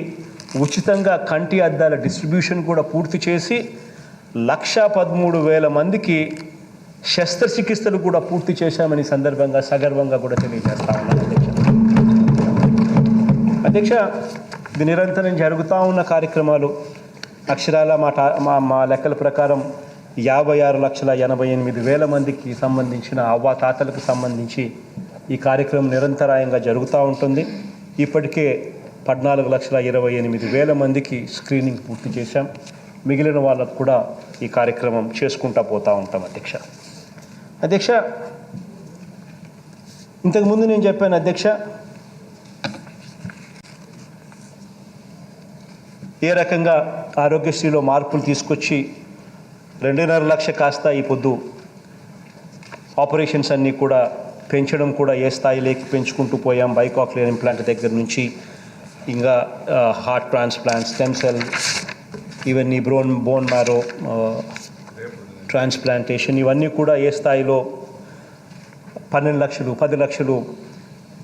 ఉచితంగా కంటి అద్దాల డిస్ట్రిబ్యూషన్ కూడా పూర్తి చేసి 1,13,000 మందికి శస్త్రచికిత్సలు కూడా పూర్తి చేశామని సందర్భంగా సగర్వంగా కూడా తెలియజేస్తా ఉన్నాను అధ్యక్ష. ఇది నిరంతరం జరుగుతూ ఉన్న కార్యక్రమాలు. అక్షరాల మా లెక్కల ప్రకారం 56,88,000 మందికి సంబంధించిన అవ్వా తాతలకు సంబంధించి ఈ కార్యక్రమం నిరంతరాయంగా జరుగుతూ ఉంటుంది. ఇప్పటికే 14,28,000 మందికి స్క్రీనింగ్ పూర్తి చేశాం. మిగిలిన వాళ్ళకు కూడా ఈ కార్యక్రమం చేసుకుంటూ పోతూ ఉంటాం. అధ్యక్ష, ఇంతకుముందు నేను చెప్పాను అధ్యక్ష, ఏ రకంగా ఆరోగ్యశ్రీలో మార్పులు తీసుకొచ్చి 2.5 లక్ష కాస్త ఈ పొద్దు ఆపరేషన్స్ అన్నీ కూడా పెంచడం కూడా ఏ స్థాయిలోకి పెంచుకుంటూ పోయాం. బైకాక్లియర్ ఇంప్లాంట్ దగ్గర నుంచి ఇంకా హార్ట్ ట్రాన్స్ప్లాంట్, స్టెమ్ సెల్, ఇవన్నీ బోన్ మ్యారో ట్రాన్స్ప్లాంటేషన్, ఇవన్నీ కూడా ఏ స్థాయిలో 12 లక్షలు 10 లక్షలు,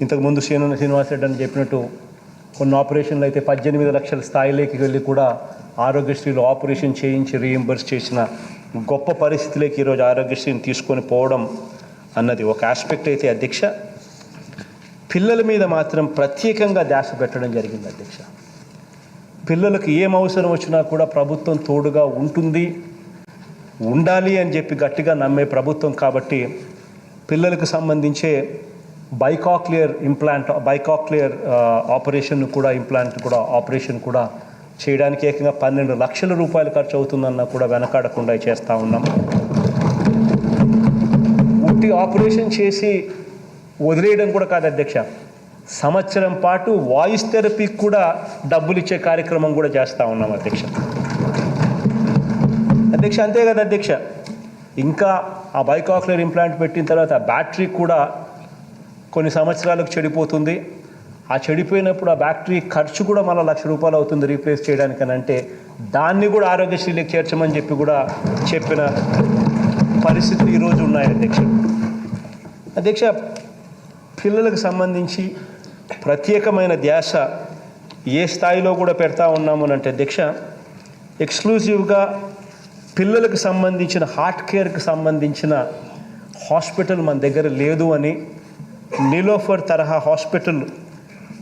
ఇంతకుముందు శ్రీనివాస్ రెడ్డి అని చెప్పినట్టు కొన్ని ఆపరేషన్లు అయితే 18 లక్షల స్థాయిలోకి వెళ్ళి కూడా ఆరోగ్యశ్రీలో ఆపరేషన్ చేయించి రీఎంబర్స్ చేసిన గొప్ప పరిస్థితిలోకి ఈరోజు ఆరోగ్యశ్రీని తీసుకొని పోవడం అన్నది ఒక ఆస్పెక్ట్ అయితే అధ్యక్ష, పిల్లల మీద మాత్రం ప్రత్యేకంగా ధ్యాస పెట్టడం జరిగింది అధ్యక్ష. పిల్లలకు ఏం అవసరం వచ్చినా కూడా ప్రభుత్వం తోడుగా ఉంటుంది, ఉండాలి అని చెప్పి గట్టిగా నమ్మే ప్రభుత్వం కాబట్టి పిల్లలకు సంబంధించే బైకాక్లియర్ ఆపరేషన్ కూడా చేయడానికి ఏకంగా 12 లక్షల రూపాయలు ఖర్చు అవుతుందన్నా కూడా వెనకాడకుండా చేస్తూ ఉన్నాం. ఉట్టి ఆపరేషన్ చేసి వదిలేయడం కూడా కాదు అధ్యక్ష, సంవత్సరం పాటు వాయిస్ థెరపీకి కూడా డబ్బులు ఇచ్చే కార్యక్రమం కూడా చేస్తూ ఉన్నాం అధ్యక్ష. అంతే కదా అధ్యక్ష, ఇంకా ఆ బైకాక్లియర్ ఇంప్లాంట్ పెట్టిన తర్వాత బ్యాటరీ కూడా కొన్ని సంవత్సరాలకు చెడిపోతుంది. ఆ చెడిపోయినప్పుడు ఆ బ్యాటరీ ఖర్చు కూడా మళ్ళీ 1 లక్ష రూపాయలు అవుతుంది రీప్లేస్ చేయడానికని, అంటే దాన్ని కూడా ఆరోగ్యశ్రీలోకి చేర్చమని చెప్పి కూడా చెప్పిన పరిస్థితులు ఈరోజు ఉన్నాయి అధ్యక్ష. పిల్లలకు సంబంధించి ప్రత్యేకమైన ధ్యాస ఏ స్థాయిలో కూడా పెడతా ఉన్నాము అంటే అధ్యక్ష, ఎక్స్క్లూజివ్గా పిల్లలకు సంబంధించిన హార్ట్ కేర్కి సంబంధించిన హాస్పిటల్ మన దగ్గర లేదు అని నీలోఫర్ తరహా హాస్పిటల్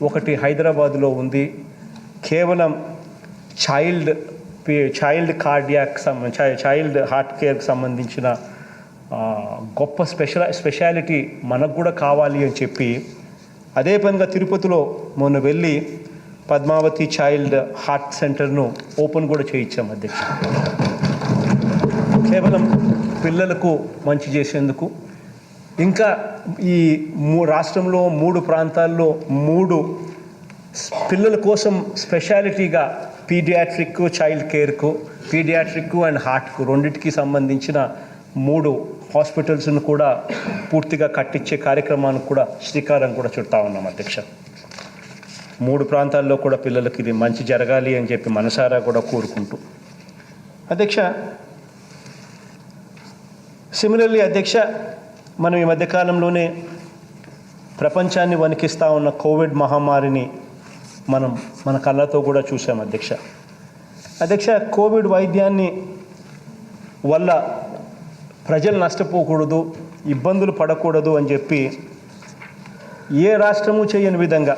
ఒకటి హైదరాబాదులో ఉంది. కేవలం చైల్డ్ హార్ట్ కేర్కి సంబంధించిన గొప్ప స్పెషాలిటీ మనకు కూడా కావాలి అని చెప్పి అదే పనిగా తిరుపతిలో మొన్న వెళ్ళి పద్మావతి చైల్డ్ హార్ట్ సెంటర్ను ఓపెన్ కూడా చేయించాం అధ్యక్ష. కేవలం పిల్లలకు మంచి చేసేందుకు. ఇంకా ఈ రాష్ట్రంలో 3 ప్రాంతాల్లో 3 పిల్లల కోసం స్పెషాలిటీగా పీడియాట్రిక్, చైల్డ్ కేర్కు, పీడియాట్రిక్ అండ్ హార్ట్కు రెండింటికి సంబంధించిన 3 హాస్పిటల్స్ను కూడా పూర్తిగా కట్టించే కార్యక్రమానికి కూడా శ్రీకారం కూడా చుడతా ఉన్నాం అధ్యక్ష. 3 ప్రాంతాల్లో కూడా పిల్లలకి ఇది మంచి జరగాలి అని చెప్పి మనసారా కూడా కోరుకుంటూ అధ్యక్ష. సిమిలర్లీ అధ్యక్ష, మనం ఈ మధ్యకాలంలోనే ప్రపంచాన్ని వణికిస్తూ ఉన్న కోవిడ్ మహమ్మారిని మనం మన కళ్ళతో కూడా చూసాం అధ్యక్ష. కోవిడ్ వైద్యాన్ని వల్ల ప్రజలు నష్టపోకూడదు, ఇబ్బందులు పడకూడదు అని చెప్పి ఏ రాష్ట్రము చేయని విధంగా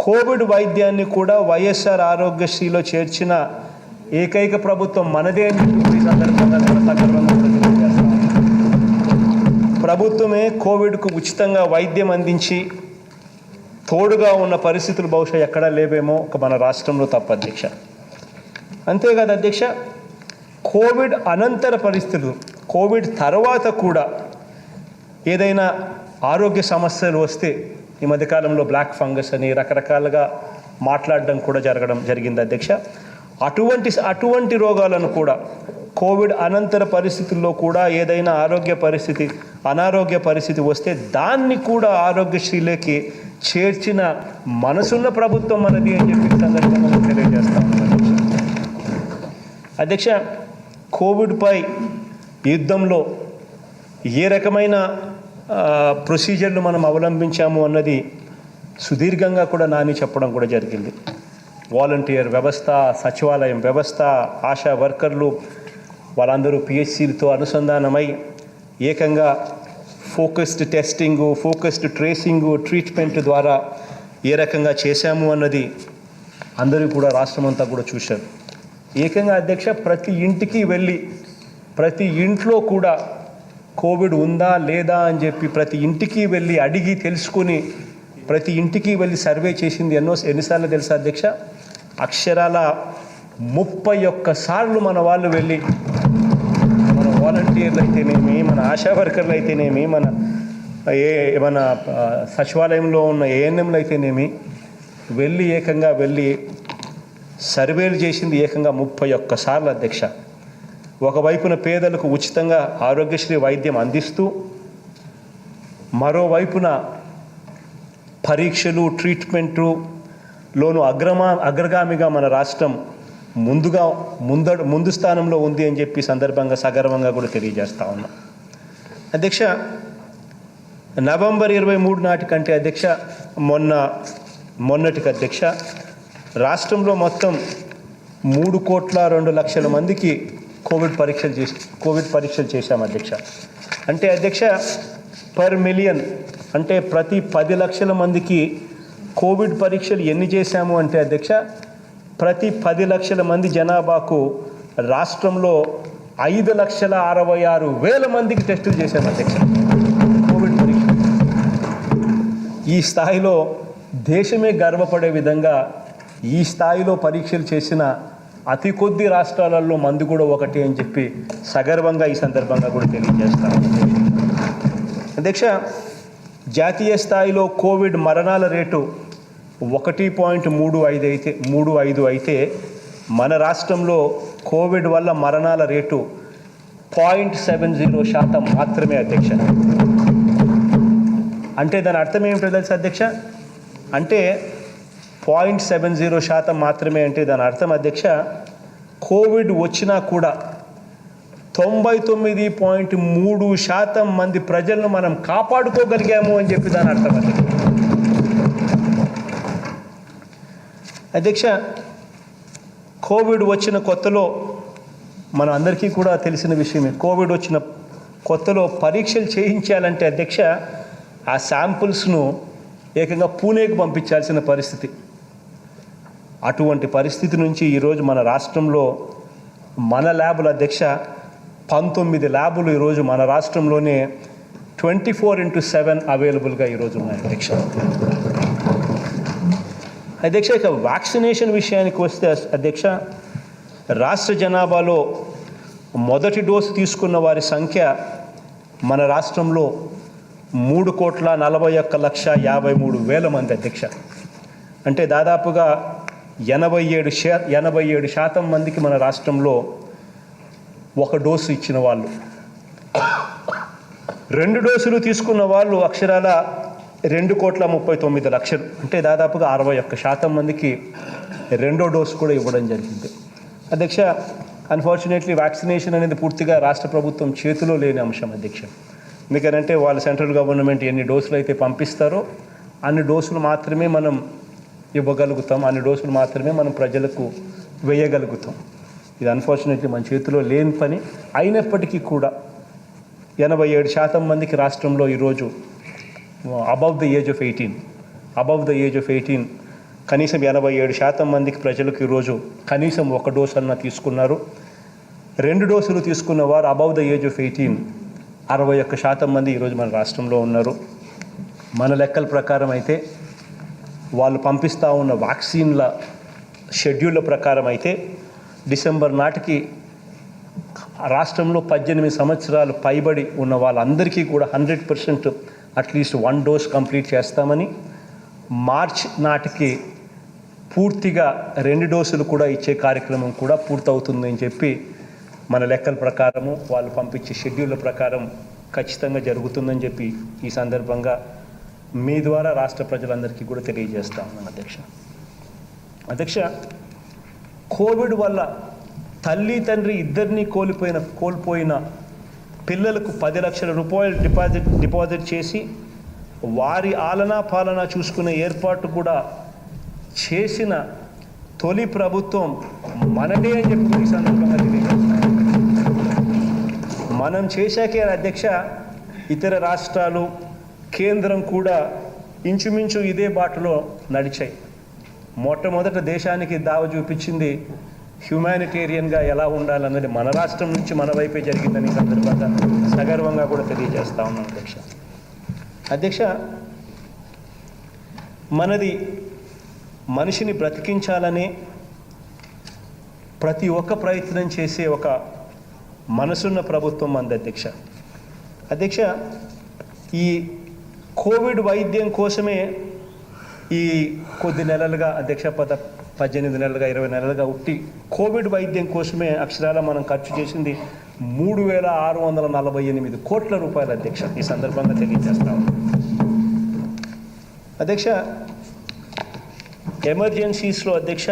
కోవిడ్ వైద్యాన్ని కూడా వైఎస్ఆర్ ఆరోగ్యశ్రీలో చేర్చిన ఏకైక ప్రభుత్వం మనదే అని చెప్పి సందర్భంగా ప్రభుత్వమే కోవిడ్కు ఉచితంగా వైద్యం అందించి తోడుగా ఉన్న పరిస్థితులు బహుశా ఎక్కడా లేవేమో ఒక మన రాష్ట్రంలో తప్ప అధ్యక్ష. అంతేకాదు అధ్యక్ష, కోవిడ్ అనంతర పరిస్థితులు, కోవిడ్ తర్వాత కూడా ఏదైనా ఆరోగ్య సమస్యలు వస్తే ఈ మధ్యకాలంలో బ్లాక్ ఫంగస్ అని రకరకాలుగా మాట్లాడడం కూడా జరిగింది అధ్యక్ష. అటువంటి రోగాలను కూడా కోవిడ్ అనంతర పరిస్థితుల్లో కూడా ఏదైనా అనారోగ్య పరిస్థితి వస్తే దాన్ని కూడా ఆరోగ్యశ్రీలోకి చేర్చిన మనసున్న ప్రభుత్వం మనది అని చెప్పి సందర్భంగా తెలియజేస్తాం అధ్యక్ష. కోవిడ్పై యుద్ధంలో ఏ రకమైన ప్రొసీజర్లు మనం అవలంబించాము అన్నది సుదీర్ఘంగా కూడా నాని చెప్పడం కూడా జరిగింది. వాలంటీర్ వ్యవస్థ, సచివాలయం వ్యవస్థ, ఆశా వర్కర్లు వాళ్ళందరూ పిహెచ్సిలతో అనుసంధానమై ఏకంగా focused testing, focused tracing, treatment ద్వారా ఏ రకంగా చేశాము అన్నది అందరూ కూడా రాష్ట్రమంతా కూడా చూశారు. ఏకంగా అధ్యక్ష, ప్రతి ఇంటికి వెళ్ళి ప్రతి ఇంట్లో కూడా కోవిడ్ ఉందా లేదా అని చెప్పి ప్రతి ఇంటికి వెళ్ళి అడిగి తెలుసుకుని ప్రతి ఇంటికి వెళ్ళి సర్వే చేసింది ఎన్నిసార్లు తెలుసా అధ్యక్ష? అక్షరాల 31 సార్లు మన వాళ్ళు వెళ్ళి, మన వాలంటీర్లు అయితేనేమి, మన ఆశా వర్కర్లు అయితేనేమి, మన సచివాలయంలో ఉన్న ఏఎన్ఎంలు అయితేనేమి ఏకంగా వెళ్ళి సర్వేలు చేసింది ఏకంగా 31 సార్లు అధ్యక్ష. ఒకవైపున పేదలకు ఉచితంగా ఆరోగ్యశ్రీ వైద్యం అందిస్తూ, మరోవైపున పరీక్షలు ట్రీట్మెంటులోను అగ్రగామిగా మన రాష్ట్రం ముందు స్థానంలో ఉంది అని చెప్పి సందర్భంగా సగర్వంగా కూడా తెలియజేస్తా ఉన్నాం అధ్యక్ష. నవంబర్ 23 నాటికంటే అధ్యక్ష, మొన్నటికి అధ్యక్ష, రాష్ట్రంలో మొత్తం 3,02,00,000 మందికి కోవిడ్ పరీక్షలు చేశాం అధ్యక్ష. అంటే అధ్యక్ష, పర్ మిలియన్ అంటే ప్రతి 10 లక్షల మందికి కోవిడ్ పరీక్షలు ఎన్ని చేశాము అంటే అధ్యక్ష, ప్రతి 10 లక్షల మంది జనాభాకు రాష్ట్రంలో 5,66,000 మందికి టెస్టులు చేశాం అధ్యక్ష కోవిడ్ పరీక్ష. ఈ స్థాయిలో దేశమే గర్వపడే విధంగా ఈ స్థాయిలో పరీక్షలు చేసిన అతి కొద్ది రాష్ట్రాలలో మంది కూడా ఒకటి అని చెప్పి సగర్వంగా ఈ సందర్భంగా కూడా తెలియజేస్తాను అధ్యక్ష. జాతీయ స్థాయిలో కోవిడ్ మరణాల రేటు 1.35 అయితే మన రాష్ట్రంలో కోవిడ్ వల్ల మరణాల రేటు 0.70% మాత్రమే అధ్యక్ష. అంటే దాని అర్థం ఏమిటో తెలుసు అధ్యక్ష? అంటే 0.70% మాత్రమే అంటే దాని అర్థం అధ్యక్ష, కోవిడ్ వచ్చినా కూడా 99.3% మంది ప్రజలను మనం కాపాడుకోగలిగాము అని చెప్పి దాని అర్థం అధ్యక్ష. అధ్యక్ష, కోవిడ్ వచ్చిన కొత్తలో మన అందరికీ కూడా తెలిసిన విషయమే, కోవిడ్ వచ్చిన కొత్తలో పరీక్షలు చేయించాలంటే అధ్యక్ష, ఆ శాంపుల్స్ను ఏకంగా పూణేకి పంపించాల్సిన పరిస్థితి. అటువంటి పరిస్థితి నుంచి ఈరోజు మన రాష్ట్రంలో మన ల్యాబులు అధ్యక్ష 19 ల్యాబులు ఈరోజు మన రాష్ట్రంలోనే 24/7 అవైలబుల్గా ఈరోజు ఉన్నాయి అధ్యక్ష. అధ్యక్ష, ఇక వ్యాక్సినేషన్ విషయానికి వస్తే అధ్యక్ష, రాష్ట్ర జనాభాలో మొదటి డోసు తీసుకున్న వారి సంఖ్య మన రాష్ట్రంలో 3,41,53,000 మంది అధ్యక్ష. అంటే దాదాపుగా 87% మందికి మన రాష్ట్రంలో ఒక డోసు ఇచ్చిన వాళ్ళు, 2 డోసులు తీసుకున్న వాళ్ళు అక్షరాల 2,39,00,000. అంటే దాదాపుగా 61% మందికి రెండో డోసు కూడా ఇవ్వడం జరిగింది అధ్యక్ష. అన్ఫార్చునేట్లీ వ్యాక్సినేషన్ అనేది పూర్తిగా రాష్ట్ర ప్రభుత్వం చేతిలో లేని అంశం అధ్యక్ష. ఎందుకంటే వాళ్ళు సెంట్రల్ గవర్నమెంట్ ఎన్ని డోసులు అయితే పంపిస్తారో అన్ని డోసులు మాత్రమే మనం ఇవ్వగలుగుతాం, అన్ని డోసులు మాత్రమే మనం ప్రజలకు వేయగలుగుతాం. ఇది అన్ఫార్చునేట్లీ మన చేతిలో లేని పని. అయినప్పటికీ కూడా 87% మందికి రాష్ట్రంలో ఈరోజు అబవ్ ద ఏజ్ ఆఫ్ 18 కనీసం 87% మందికి ప్రజలకు ఈరోజు కనీసం ఒక డోసు అన్న తీసుకున్నారు. 2 డోసులు తీసుకున్న వారు అబవ్ ద ఏజ్ ఆఫ్ 18 61% మంది ఈరోజు మన రాష్ట్రంలో ఉన్నారు. మన లెక్కల ప్రకారం అయితే వాళ్ళు పంపిస్తూ ఉన్న వ్యాక్సిన్ల షెడ్యూళ్ళ ప్రకారం అయితే డిసెంబర్ నాటికి రాష్ట్రంలో 18 సంవత్సరాలు పైబడి ఉన్న వాళ్ళందరికీ కూడా 100% అట్లీస్ట్ 1 డోస్ కంప్లీట్ చేస్తామని, మార్చ్ నాటికి పూర్తిగా 2 డోసులు కూడా ఇచ్చే కార్యక్రమం కూడా పూర్తవుతుందని చెప్పి మన లెక్కల ప్రకారము వాళ్ళు పంపించే షెడ్యూళ్ళ ప్రకారం ఖచ్చితంగా జరుగుతుందని చెప్పి ఈ సందర్భంగా మీ ద్వారా రాష్ట్ర ప్రజలందరికీ కూడా తెలియజేస్తా ఉన్నాను అధ్యక్ష. కోవిడ్ వల్ల తల్లి తండ్రి ఇద్దరినీ కోల్పోయిన పిల్లలకు 10 లక్షల రూపాయలు డిపాజిట్ చేసి వారి పాలన చూసుకునే ఏర్పాటు కూడా చేసిన తొలి ప్రభుత్వం మనదే అని చెప్పి ఈ సందర్భంగా తెలియజేస్తున్నాను. మనం చేశాకే అధ్యక్ష ఇతర రాష్ట్రాలు, కేంద్రం కూడా ఇంచుమించు ఇదే బాటలో నడిచాయి. మొట్టమొదట దేశానికి దావ చూపించింది హ్యుమానిటేరియన్గా ఎలా ఉండాలన్నది మన రాష్ట్రం నుంచి మన వైపే జరిగిందని సందర్భంగా సగర్వంగా కూడా తెలియజేస్తా ఉన్నాం అధ్యక్ష. అధ్యక్ష, మనది మనిషిని బ్రతికించాలని ప్రతి ఒక్క ప్రయత్నం చేసే ఒక మనసున్న ప్రభుత్వం మంది అధ్యక్ష. అధ్యక్ష, ఈ కోవిడ్ వైద్యం కోసమే ఈ కొద్ది నెలలుగా అధ్యక్ష 18 నెలలుగా 20 నెలలుగా ఉట్టి కోవిడ్ వైద్యం కోసమే అక్షరాల మనం ఖర్చు చేసింది 3,648 కోట్ల రూపాయలు అధ్యక్ష. ఈ సందర్భంగా తెలియజేస్తాము అధ్యక్ష. ఎమర్జెన్సీస్లో అధ్యక్ష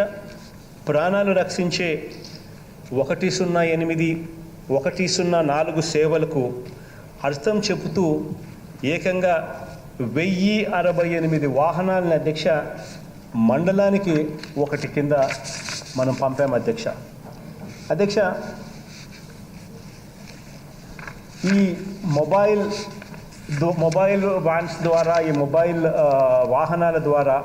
ప్రాణాలు రక్షించే 108, 104 సేవలకు అర్థం చెబుతూ ఏకంగా 1068 వాహనాలను అధ్యక్ష మండలానికి ఒకటి కింద మనం పంపాము అధ్యక్ష. అధ్యక్ష, ఈ మొబైల్ వ్యాన్స్ ద్వారా, ఈ మొబైల్ వాహనాల ద్వారా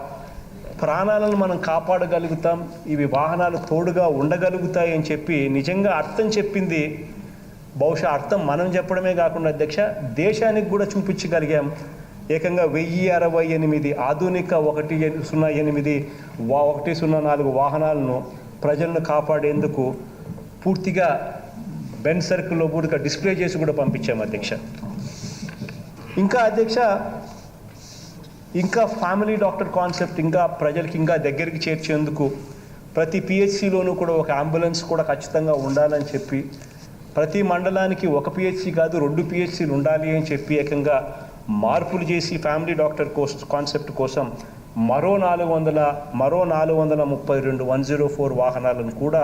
ప్రాణాలను మనం కాపాడగలుగుతాం, ఇవి వాహనాలు తోడుగా ఉండగలుగుతాయి అని చెప్పి నిజంగా అర్థం చెప్పింది. బహుశా అర్థం మనం చెప్పడమే కాకుండా అధ్యక్ష దేశానికి కూడా చూపించగలిగాం. ఏకంగా 1068 ఆధునిక 108, 104 వాహనాలను ప్రజలను కాపాడేందుకు పూర్తిగా బెండ్ సర్కిల్లో పూర్తిగా డిస్ప్లే చేసి కూడా పంపించాము అధ్యక్ష. ఇంకా అధ్యక్ష, ఇంకా ఫ్యామిలీ డాక్టర్ కాన్సెప్ట్ ఇంకా ప్రజలకి ఇంకా దగ్గరికి చేర్చేందుకు ప్రతి పిహెచ్సిలోనూ కూడా ఒక అంబులెన్స్ కూడా ఖచ్చితంగా ఉండాలని చెప్పి, ప్రతి మండలానికి ఒక పిహెచ్సి కాదు 2 పిహెచ్సిలు ఉండాలి అని చెప్పి ఏకంగా మార్పులు చేసి ఫ్యామిలీ డాక్టర్ కాన్సెప్ట్ కోసం మరో 432 104 వాహనాలను కూడా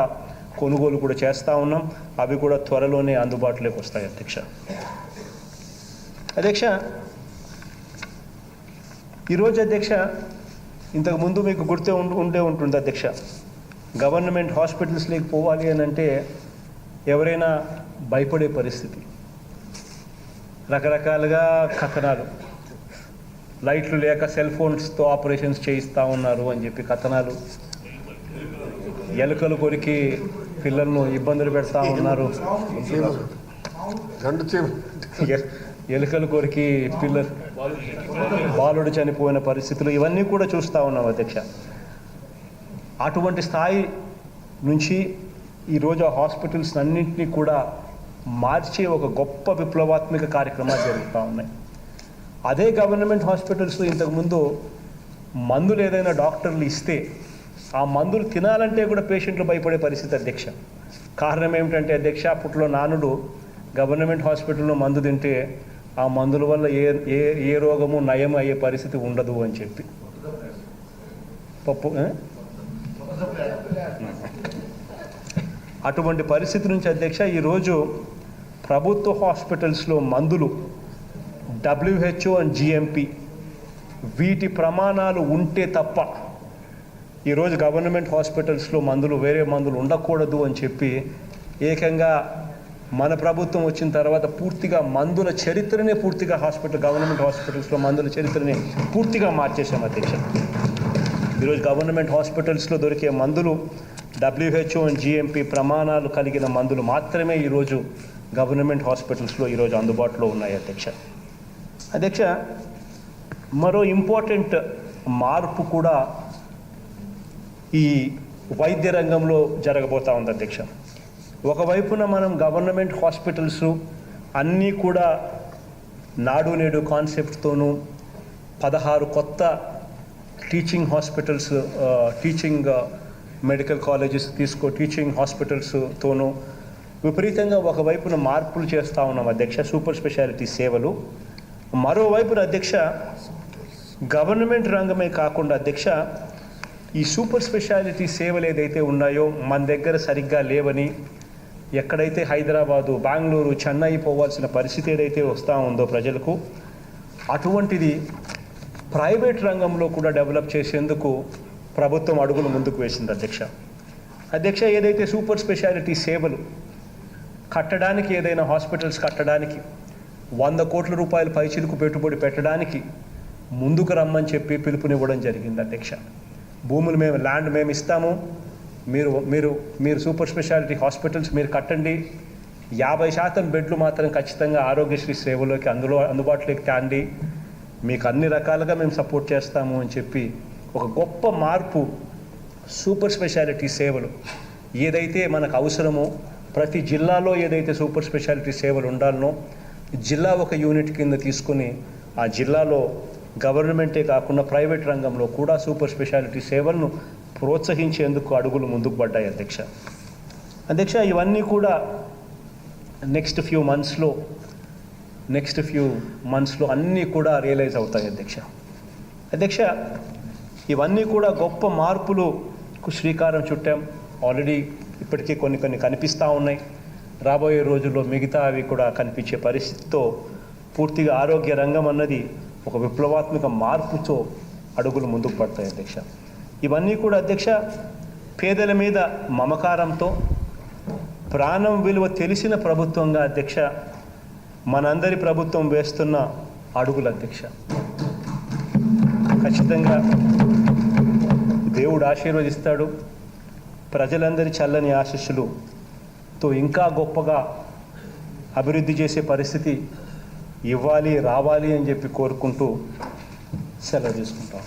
కొనుగోలు కూడా చేస్తూ ఉన్నాం. అవి కూడా త్వరలోనే అందుబాటులోకి వస్తాయి అధ్యక్ష. అధ్యక్ష, ఈరోజు అధ్యక్ష ఇంతకుముందు మీకు గుర్తే ఉండే ఉంటుంది అధ్యక్ష, గవర్నమెంట్ హాస్పిటల్స్లోకి పోవాలి అని అంటే ఎవరైనా భయపడే పరిస్థితి. రకరకాలుగా కథనాలు, లైట్లు లేక సెల్ ఫోన్స్తో ఆపరేషన్స్ చేయిస్తూ ఉన్నారు అని చెప్పి కథనాలు, ఎలుకలు కొరికి పిల్లలను ఇబ్బందులు పెడతా ఉన్నారు, ఎలుకలు కొరికి బాలుడు చనిపోయిన పరిస్థితులు, ఇవన్నీ కూడా చూస్తూ ఉన్నాం అధ్యక్ష. అటువంటి స్థాయి నుంచి ఈరోజు ఆ హాస్పిటల్స్ అన్నింటినీ కూడా మార్చే ఒక గొప్ప విప్లవాత్మక కార్యక్రమాలు జరుగుతూ ఉన్నాయి. అదే గవర్నమెంట్ హాస్పిటల్స్లో ఇంతకుముందు మందులు ఏదైనా డాక్టర్లు ఇస్తే ఆ మందులు తినాలంటే కూడా పేషెంట్లు భయపడే పరిస్థితి అధ్యక్ష. కారణం ఏమిటంటే అధ్యక్ష, అప్పట్లో నానుడు గవర్నమెంట్ హాస్పిటల్లో మందు తింటే ఆ మందుల వల్ల ఏ రోగము నయం అయ్యే పరిస్థితి ఉండదు అని చెప్పి అటువంటి పరిస్థితి నుంచి అధ్యక్ష ఈరోజు ప్రభుత్వ హాస్పిటల్స్లో మందులు WHO అండ్ GMP వీటి ప్రమాణాలు ఉంటే తప్ప ఈరోజు గవర్నమెంట్ హాస్పిటల్స్లో వేరే మందులు ఉండకూడదు అని చెప్పి ఏకంగా మన ప్రభుత్వం వచ్చిన తర్వాత పూర్తిగా మందుల చరిత్రనే పూర్తిగా గవర్నమెంట్ హాస్పిటల్స్లో మందుల చరిత్రని పూర్తిగా మార్చేశాం అధ్యక్ష. ఈరోజు గవర్నమెంట్ హాస్పిటల్స్లో దొరికే మందులు WHO అండ్ GMP ప్రమాణాలు కలిగిన మందులు మాత్రమే ఈరోజు గవర్నమెంట్ హాస్పిటల్స్లో ఈరోజు అందుబాటులో ఉన్నాయి అధ్యక్ష. అధ్యక్ష, మరో ఇంపార్టెంట్ మార్పు కూడా ఈ వైద్య రంగంలో జరగబోతూ ఉంది అధ్యక్ష. ఒకవైపున మనం గవర్నమెంట్ హాస్పిటల్స్ అన్నీ కూడా నాడు నేడు కాన్సెప్ట్తోనూ 16 కొత్త teaching hospitals, teaching medical colleges teaching హాస్పిటల్స్తోనూ విపరీతంగా ఒకవైపున మార్పులు చేస్తూ ఉన్నాం అధ్యక్ష, సూపర్ స్పెషాలిటీ సేవలు. మరోవైపున అధ్యక్ష గవర్నమెంట్ రంగమే కాకుండా అధ్యక్ష ఈ సూపర్ స్పెషాలిటీ సేవలు ఏదైతే ఉన్నాయో మన దగ్గర సరిగ్గా లేవని, ఎక్కడైతే హైదరాబాదు, బెంగళూరు, చెన్నై పోవాల్సిన పరిస్థితి ఏదైతే వస్తూ ఉందో ప్రజలకు, అటువంటిది ప్రైవేట్ రంగంలో కూడా డెవలప్ చేసేందుకు ప్రభుత్వం అడుగులు ముందుకు వేసింది అధ్యక్ష. అధ్యక్ష, ఏదైతే సూపర్ స్పెషాలిటీ సేవలు కట్టడానికి, ఏదైనా హాస్పిటల్స్ కట్టడానికి 100 కోట్ల రూపాయల పైచిలుకు పెట్టుబడి పెట్టడానికి ముందుకు రమ్మని చెప్పి పిలుపునివ్వడం జరిగింది అధ్యక్ష. ల్యాండ్ మేము ఇస్తాము, మీరు మీరు మీరు సూపర్ స్పెషాలిటీ హాస్పిటల్స్ మీరు కట్టండి, 50% బెడ్లు మాత్రం ఖచ్చితంగా ఆరోగ్యశ్రీ సేవలోకి అందుబాటులోకి తేండి, మీకు అన్ని రకాలుగా మేము సపోర్ట్ చేస్తాము అని చెప్పి ఒక గొప్ప మార్పు సూపర్ స్పెషాలిటీ సేవలు ఏదైతే మనకు అవసరమో, ప్రతి జిల్లాలో ఏదైతే సూపర్ స్పెషాలిటీ సేవలు ఉండాలనో జిల్లా ఒక యూనిట్ కింద తీసుకొని ఆ జిల్లాలో గవర్నమెంటే కాకుండా ప్రైవేట్ రంగంలో కూడా సూపర్ స్పెషాలిటీ సేవలను ప్రోత్సహించేందుకు అడుగులు ముందుకు పడ్డాయి అధ్యక్ష. ఇవన్నీ కూడా నెక్స్ట్ ఫ్యూ మంత్స్లో అన్నీ కూడా రియలైజ్ అవుతాయి అధ్యక్ష. ఇవన్నీ కూడా గొప్ప మార్పులకు శ్రీకారం చుట్టాం. ఆల్రెడీ ఇప్పటికే కొన్ని కనిపిస్తూ ఉన్నాయి. రాబోయే రోజుల్లో మిగతా అవి కూడా కనిపించే పరిస్థితితో పూర్తిగా ఆరోగ్య రంగం అన్నది ఒక విప్లవాత్మక మార్పుతో అడుగులు ముందుకు పడతాయి అధ్యక్ష. ఇవన్నీ కూడా అధ్యక్ష పేదల మీద మమకారంతో ప్రాణం విలువ తెలిసిన ప్రభుత్వంగా అధ్యక్ష మనందరి ప్రభుత్వం వేస్తున్న అడుగులు అధ్యక్ష. ఖచ్చితంగా దేవుడు ఆశీర్వదిస్తాడు. ప్రజలందరి చల్లని ఆశీస్సులతో ఇంకా గొప్పగా అభివృద్ధి చేసే పరిస్థితి రావాలి అని చెప్పి కోరుకుంటూ సెలవు తీసుకుంటాం.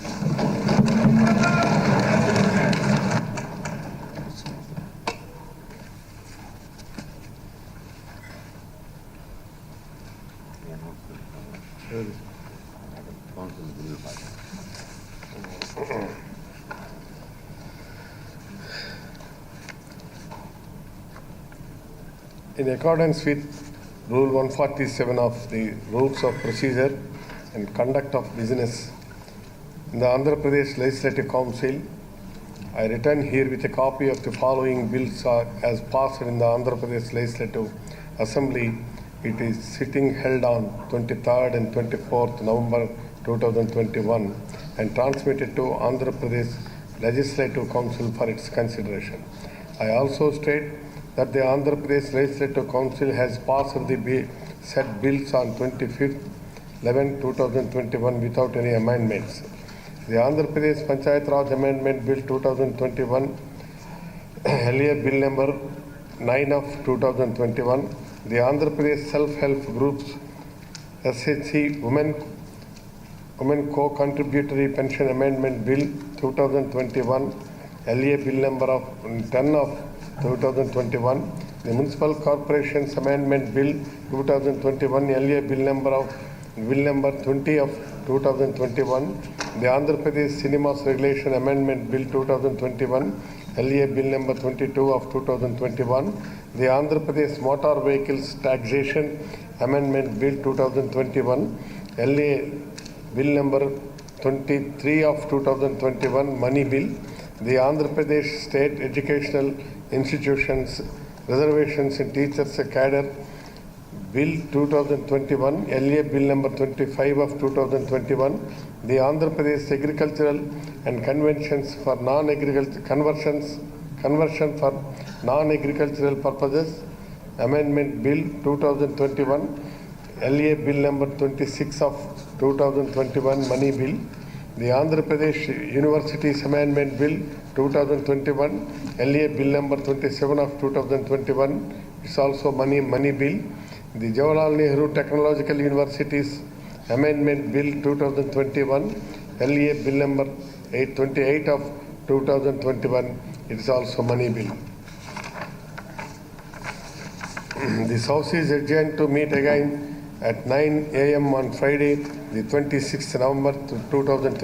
In accordance with Rule 147 of the Rules of Procedure and Conduct of Business in the Andhra Pradesh Legislative Council, I return here with a copy of the following bills as passed in the Andhra Pradesh Legislative Assembly. It is sitting held on 23rd and 24th November 2021 and transmitted to Andhra Pradesh Legislative Council for its consideration. I also state that the Andhra Pradesh Legislative Council has passed the said bills on 25th 11/2021 without any amendments. The Andhra Pradesh Panchayat Raj Amendment Bill 2021, earlier Bill number 9 of 2021, the Andhra Pradesh Self-Help Groups SHC Women Co-Contributory Pension Amendment Bill 2021, earlier Bill number of 10 of 2021, the Municipal Corporations Amendment Bill 2021, earlier Bill number 20 of 2021, the Andhra Pradesh Cinemas Regulation Amendment Bill 2021, earlier Bill number 22 of 2021, the Andhra Pradesh Motor Vehicles Taxation Amendment Bill 2021, earlier Bill number 23 of 2021, Money Bill, the Andhra Pradesh State Educational Institutions Reservations in Teachers Cadre Bill 2021, earlier Bill number 25 of 2021, the Andhra Pradesh Agricultural and Conventions for Conversion for Non-Agricultural Purposes Amendment Bill 2021, earlier Bill number 26 of 2021, Money Bill, the Andhra Pradesh Universities Amendment Bill 2021, earlier Bill number 27 of 2021, it's also Money Bill, the Jawaharlal Nehru Technological Universities Amendment Bill 2021, earlier Bill number 828 of 2021, it is also Money Bill. This House is adjourned to meet again at 9 a.m. on Friday, the 26th November 2020.